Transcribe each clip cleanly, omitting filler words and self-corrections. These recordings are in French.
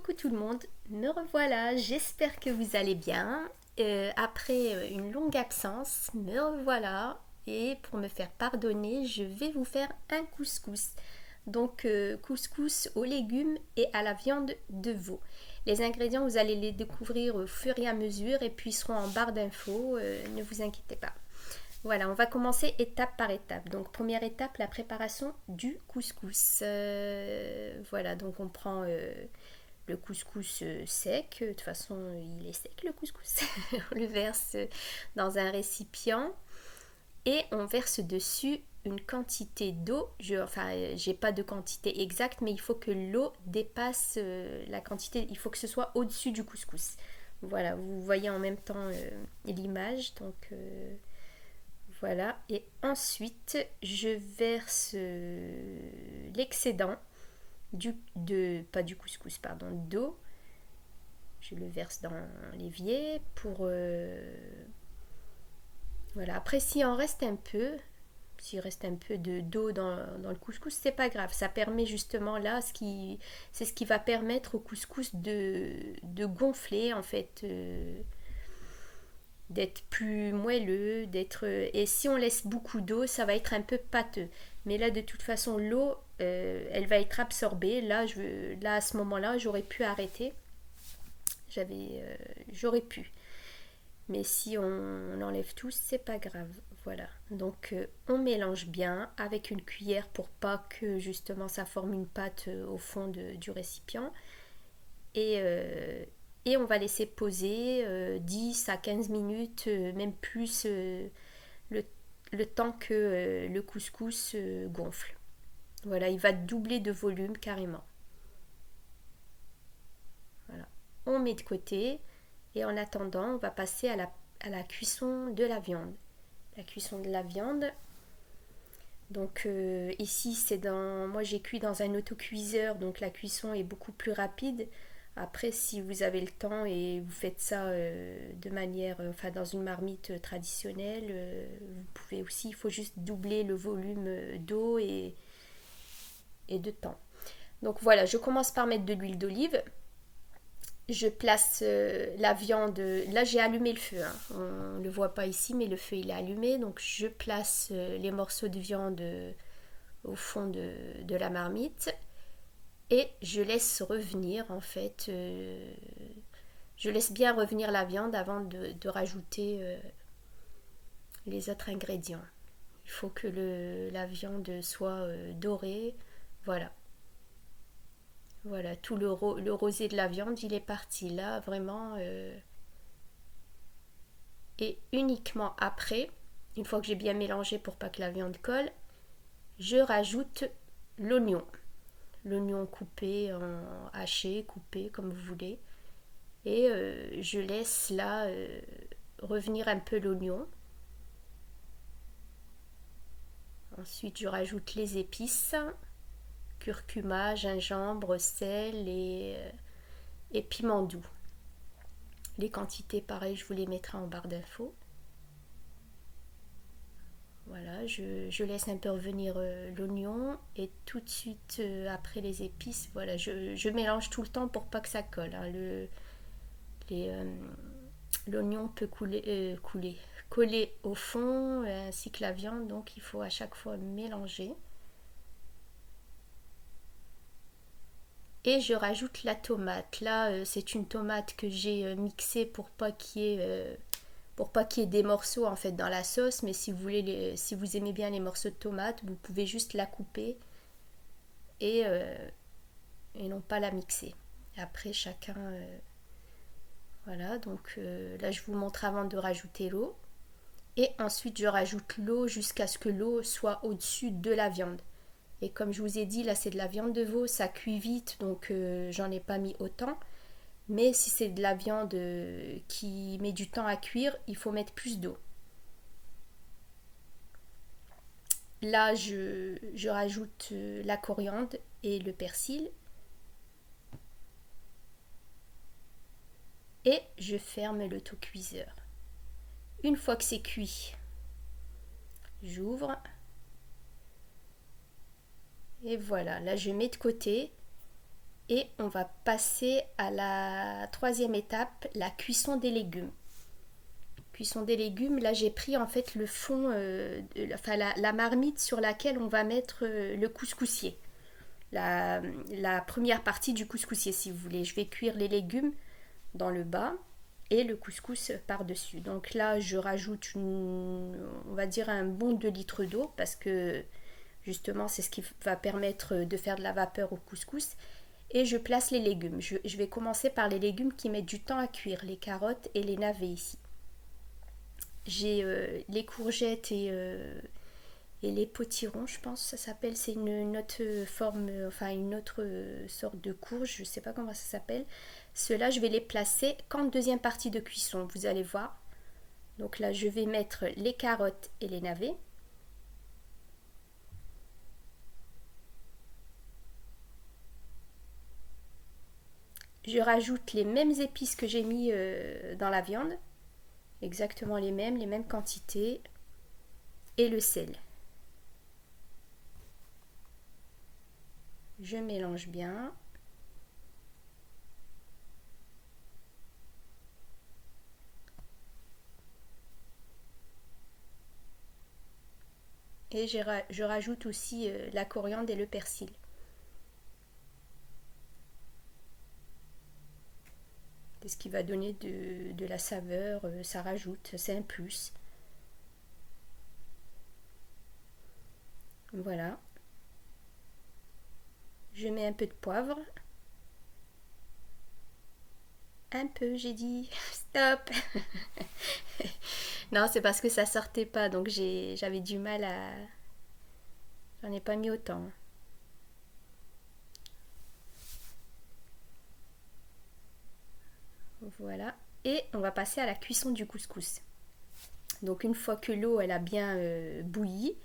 Coucou tout le monde, me revoilà, j'espère que vous allez bien. Après une longue absence, me revoilà et pour me faire pardonner, je vais vous faire un couscous. Donc couscous aux légumes et à la viande de veau. Les ingrédients, vous allez les découvrir au fur et à mesure et puis ils seront en barre d'infos, ne vous inquiétez pas. Voilà, on va commencer étape par étape. Donc première étape, la préparation du couscous. Voilà, donc on prend le couscous sec. De toute façon, il est sec le couscous. On le verse dans un récipient et on verse dessus une quantité d'eau. J'ai pas de quantité exacte, mais il faut que l'eau dépasse la quantité. Il faut que ce soit au-dessus du couscous. Voilà, vous voyez en même temps l'image. Donc voilà. Et ensuite, je verse l'excédent pas du couscous, pardon, d'eau. Je le verse dans l'évier pour... voilà, après s'il en reste un peu, s'il reste un peu d'eau dans le couscous, c'est pas grave. Ça permet justement là, c'est ce qui va permettre au couscous de gonfler en fait, d'être plus moelleux, et si on laisse beaucoup d'eau, ça va être un peu pâteux. Mais là, de toute façon, l'eau, elle va être absorbée. Là, à ce moment-là, j'aurais pu arrêter. J'aurais pu. Mais si on enlève tout, c'est pas grave. Voilà. Donc, on mélange bien avec une cuillère pour pas que justement ça forme une pâte au fond du récipient. Et, euh, et on va laisser poser 10 à 15 minutes, même plus, le, le temps que le couscous gonfle. Voilà, il va doubler de volume carrément. Voilà. On met de côté et en attendant, on va passer à la cuisson de la viande. La cuisson de la viande. Donc ici, moi j'ai cuit dans un autocuiseur, donc la cuisson est beaucoup plus rapide. Après, si vous avez le temps et vous faites ça de manière, dans une marmite traditionnelle, vous pouvez aussi, il faut juste doubler le volume d'eau et de temps. Donc voilà, je commence par mettre de l'huile d'olive. Je place la viande. Là, j'ai allumé le feu, hein. On ne le voit pas ici, mais le feu il est allumé. Donc je place les morceaux de viande au fond de la marmite et je laisse revenir en fait. Je laisse bien revenir la viande avant de rajouter les autres ingrédients. Il faut que la viande soit dorée. Voilà. Voilà, tout le rosé de la viande, il est parti là, vraiment. Et uniquement après, une fois que j'ai bien mélangé pour pas que la viande colle, je rajoute l'oignon. L'oignon coupé, en haché, coupé comme vous voulez. Et je laisse là revenir un peu l'oignon. Ensuite, je rajoute les épices, curcuma, gingembre, sel et piment doux. Les quantités, pareil, je vous les mettrai en barre d'infos. Voilà, je laisse un peu revenir l'oignon et tout de suite après les épices, voilà, je mélange tout le temps pour pas que ça colle, hein. L'oignon peut coller au fond ainsi que la viande, donc il faut à chaque fois mélanger. Et je rajoute la tomate. Là, c'est une tomate que j'ai mixée pour pas qu'il y ait des morceaux en fait dans la sauce, mais si vous aimez bien les morceaux de tomate, vous pouvez juste la couper et, et non pas la mixer. Après chacun, voilà, donc là je vous montre avant de rajouter l'eau. Et ensuite je rajoute l'eau jusqu'à ce que l'eau soit au-dessus de la viande. Et comme je vous ai dit, là c'est de la viande de veau, ça cuit vite, donc j'en ai pas mis autant. Mais si c'est de la viande qui met du temps à cuire, il faut mettre plus d'eau. Là, je rajoute la coriandre et le persil. Et je ferme l'autocuiseur. Une fois que c'est cuit, j'ouvre. Et voilà, là je mets de côté. Et on va passer à la troisième étape, la cuisson des légumes. Cuisson des légumes, là j'ai pris en fait le fond, enfin la marmite sur laquelle on va mettre le couscoussier. La première partie du couscoussier si vous voulez. Je vais cuire les légumes dans le bas et le couscous par-dessus. Donc là je rajoute on va dire un bon 2 litres d'eau parce que justement c'est ce qui va permettre de faire de la vapeur au couscous. Et je place les légumes. Je vais commencer par les légumes qui mettent du temps à cuire, les carottes et les navets ici. J'ai les courgettes et les potirons, je pense ça s'appelle. C'est une autre forme, enfin une autre sorte de courge, je ne sais pas comment ça s'appelle. Ceux-là, je vais les placer qu'en deuxième partie de cuisson, vous allez voir. Donc là, je vais mettre les carottes et les navets. Je rajoute les mêmes épices que j'ai mis dans la viande. Exactement les mêmes quantités. Et le sel. Je mélange bien. Et je rajoute aussi la coriandre et le persil. C'est ce qui va donner de la saveur, ça rajoute, c'est un plus. Voilà. Je mets un peu de poivre. Un peu, j'ai dit. Stop. Non, c'est parce que ça sortait pas, donc j'avais du mal à... J'en ai pas mis autant. Voilà. Et on va passer à la cuisson du couscous. Donc une fois que l'eau elle a bien bouilli,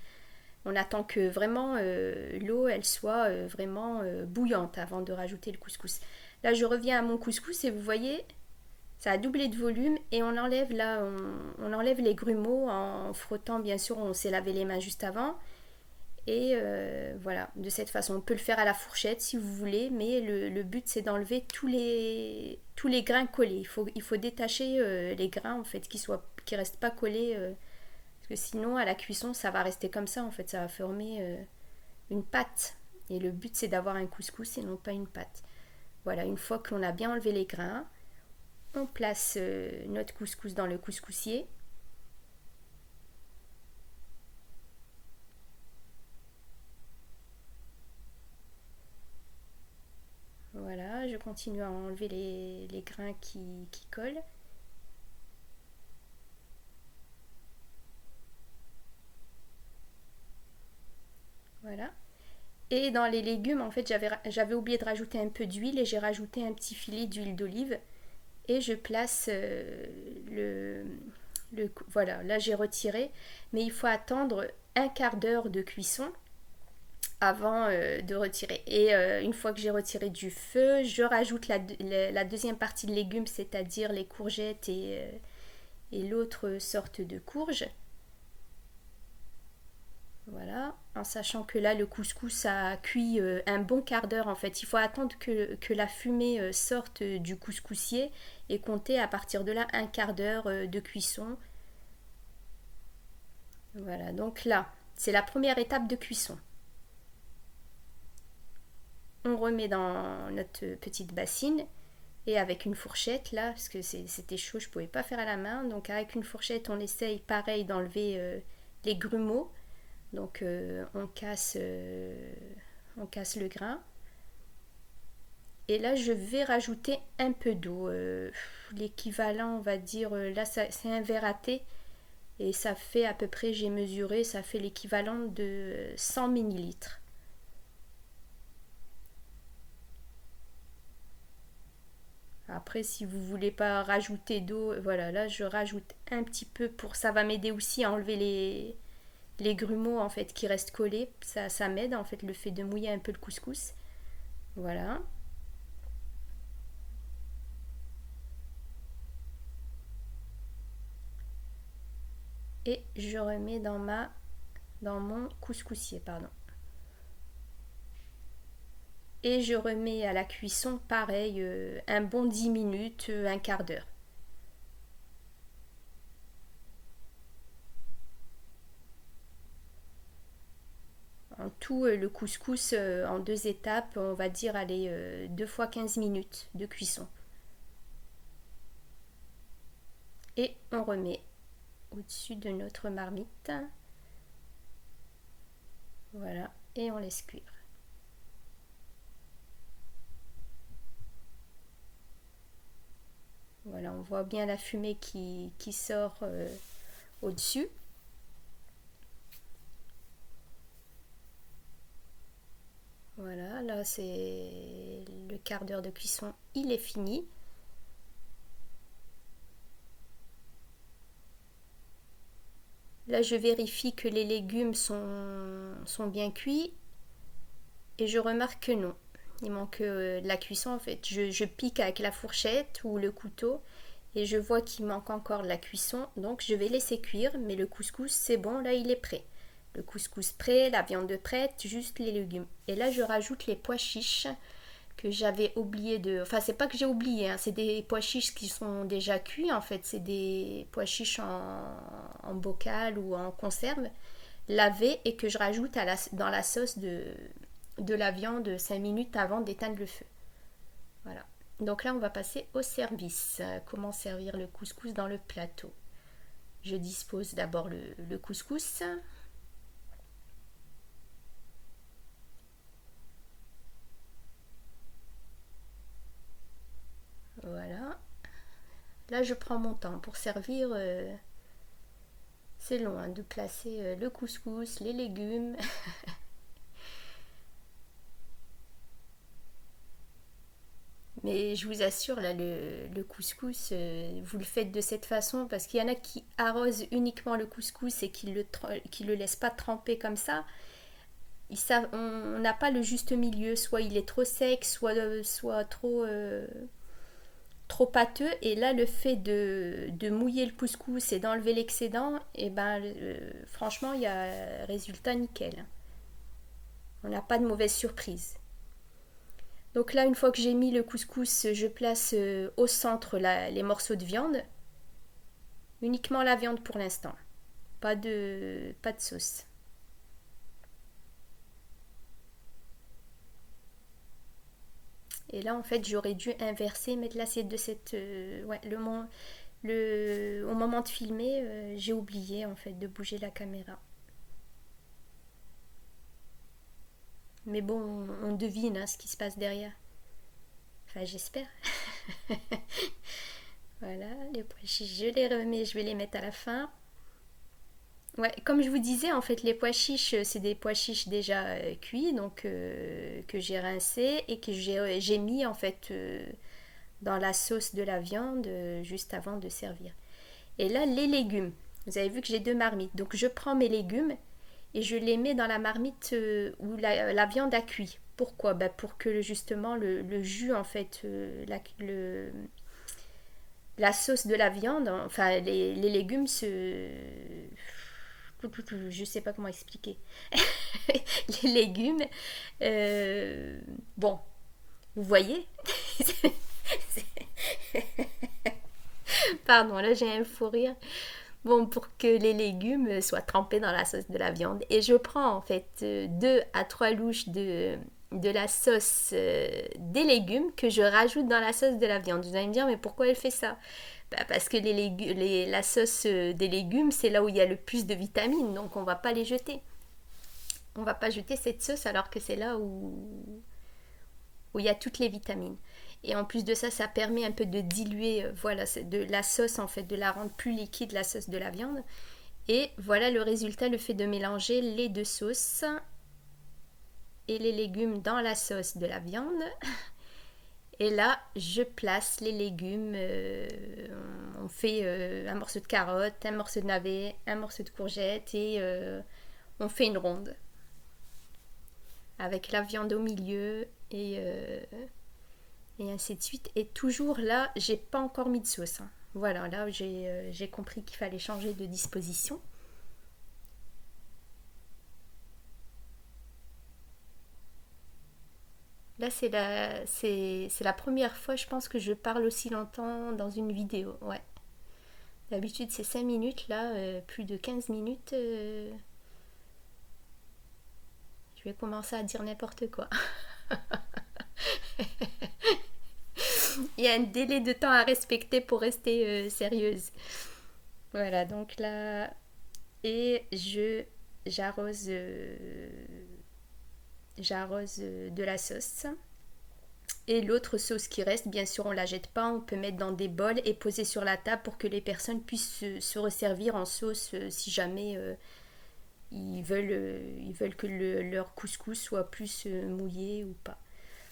on attend que vraiment l'eau elle soit vraiment bouillante avant de rajouter le couscous. Là je reviens à mon couscous et vous voyez ça a doublé de volume et on enlève là on enlève les grumeaux en frottant, bien sûr on s'est lavé les mains juste avant. Et voilà, de cette façon, on peut le faire à la fourchette si vous voulez, mais le but c'est d'enlever tous les grains collés. Il faut détacher les grains en fait, qui restent pas collés, parce que sinon à la cuisson ça va rester comme ça en fait, ça va former une pâte. Et le but c'est d'avoir un couscous et non pas une pâte. Voilà, une fois qu'on a bien enlevé les grains, on place notre couscous dans le couscoussier. Voilà, je continue à enlever les grains qui collent. Voilà. Et dans les légumes, en fait, j'avais oublié de rajouter un peu d'huile et j'ai rajouté un petit filet d'huile d'olive. Et je place voilà, là j'ai retiré. Mais il faut attendre un quart d'heure de cuisson avant de retirer. Et une fois que j'ai retiré du feu, je rajoute la deuxième partie de légumes, c'est-à-dire les courgettes et l'autre sorte de courge. Voilà, en sachant que là le couscous a cuit un bon quart d'heure en fait. Il faut attendre que la fumée sorte du couscoussier et compter à partir de là un quart d'heure de cuisson. Voilà, donc là c'est la première étape de cuisson. On remet dans notre petite bassine et avec une fourchette là, parce que c'était chaud, je ne pouvais pas faire à la main. Donc avec une fourchette on essaye pareil d'enlever les grumeaux. Donc on casse le grain. Et là, je vais rajouter un peu d'eau. L'équivalent, on va dire, là, c'est un verre à thé. Et ça fait à peu près, j'ai mesuré, ça fait l'équivalent de 100 millilitres. Après, si vous voulez pas rajouter d'eau, voilà, là, je rajoute un petit peu pour... Ça va m'aider aussi à enlever les grumeaux, en fait, qui restent collés. Ça m'aide, en fait, le fait de mouiller un peu le couscous. Voilà. Et je remets dans mon couscoussier, pardon. Et je remets à la cuisson, pareil, un bon 10 minutes, un quart d'heure. En tout, le couscous en deux étapes, on va dire, allez, 2 fois 15 minutes de cuisson. Et on remet au-dessus de notre marmite. Voilà, et on laisse cuire. Voilà, on voit bien la fumée qui sort au-dessus. Voilà, là c'est le quart d'heure de cuisson, il est fini. Là je vérifie que les légumes sont bien cuits et je remarque que non. Il manque de la cuisson en fait. Je pique avec la fourchette ou le couteau et je vois qu'il manque encore de la cuisson. Donc je vais laisser cuire, mais le couscous c'est bon, là il est prêt. Le couscous prêt, la viande prête, juste les légumes. Et là je rajoute les pois chiches que j'avais oublié de... Enfin c'est pas que j'ai oublié, hein, c'est des pois chiches qui sont déjà cuits en fait. C'est des pois chiches en bocal ou en conserve lavés et que je rajoute dans la sauce de la viande 5 minutes avant d'éteindre le feu. Voilà. Donc là, on va passer au service. Comment servir le couscous dans le plateau? Je dispose d'abord le couscous. Voilà. Là, je prends mon temps pour servir. C'est long hein, de placer le couscous, les légumes. Mais je vous assure, là, le couscous, vous le faites de cette façon parce qu'il y en a qui arrosent uniquement le couscous et qui le laissent pas tremper comme ça. On n'a pas le juste milieu. Soit il est trop sec, soit trop pâteux. Et là, le fait de mouiller le couscous et d'enlever l'excédent, et ben, franchement, il y a résultat nickel. On n'a pas de mauvaise surprise. Donc là, une fois que j'ai mis le couscous, je place au centre les morceaux de viande. Uniquement la viande pour l'instant. Pas de sauce. Et là, en fait, j'aurais dû inverser, mettre l'assiette de cette... ouais, au moment de filmer, j'ai oublié, en fait, de bouger la caméra. Mais bon, on devine hein, ce qui se passe derrière. Enfin, j'espère. Voilà, les pois chiches, je les remets, je vais les mettre à la fin. Ouais, comme je vous disais, en fait, les pois chiches, c'est des pois chiches déjà cuits, donc que j'ai rincés et que j'ai mis en fait dans la sauce de la viande juste avant de servir. Et là, les légumes. Vous avez vu que j'ai deux marmites, donc je prends mes légumes et je les mets dans la marmite où la viande a cuit. Pourquoi? Bah, pour que justement le jus en fait, la sauce de la viande, enfin les légumes se... Je sais pas comment expliquer. Les légumes, bon, vous voyez. Pardon, là j'ai un fou rire. Bon, pour que les légumes soient trempés dans la sauce de la viande. Et je prends en fait 2 à 3 louches de la sauce des légumes que je rajoute dans la sauce de la viande. Vous allez me dire, mais pourquoi elle fait ça? Bah, parce que la sauce des légumes, c'est là où il y a le plus de vitamines, donc on va pas les jeter. On va pas jeter cette sauce alors que c'est là où il y a toutes les vitamines. Et en plus de ça, ça permet un peu de diluer voilà, de la sauce, en fait, de la rendre plus liquide, la sauce de la viande. Et voilà le résultat, le fait de mélanger les deux sauces et les légumes dans la sauce de la viande. Et là, je place les légumes. On fait un morceau de carotte, un morceau de navet, un morceau de courgette et on fait une ronde. Avec la viande au milieu et ainsi de suite. Et toujours là, j'ai pas encore mis de sauce. Hein. Voilà, là j'ai compris qu'il fallait changer de disposition. Là, là c'est la première fois, je pense, que je parle aussi longtemps dans une vidéo. Ouais. D'habitude c'est 5 minutes, là plus de 15 minutes. Je vais commencer à dire n'importe quoi. Il y a un délai de temps à respecter pour rester sérieuse. Voilà, donc là, et j'arrose de la sauce. Et l'autre sauce qui reste, bien sûr, on la jette pas, on peut mettre dans des bols et poser sur la table pour que les personnes puissent se resservir en sauce si jamais ils veulent que leur couscous soit plus mouillé ou pas.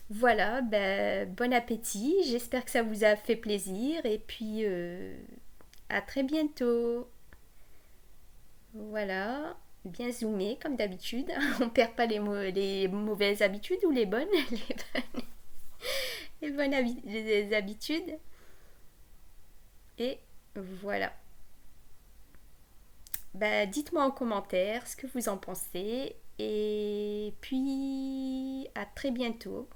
Voilà, ben, bon appétit, j'espère que ça vous a fait plaisir et puis à très bientôt. Voilà, bien zoomé comme d'habitude. On perd pas les mauvaises habitudes ou les bonnes, les bonnes les habitudes. Et voilà. Bah, dites-moi en commentaire ce que vous en pensez. Et puis à très bientôt.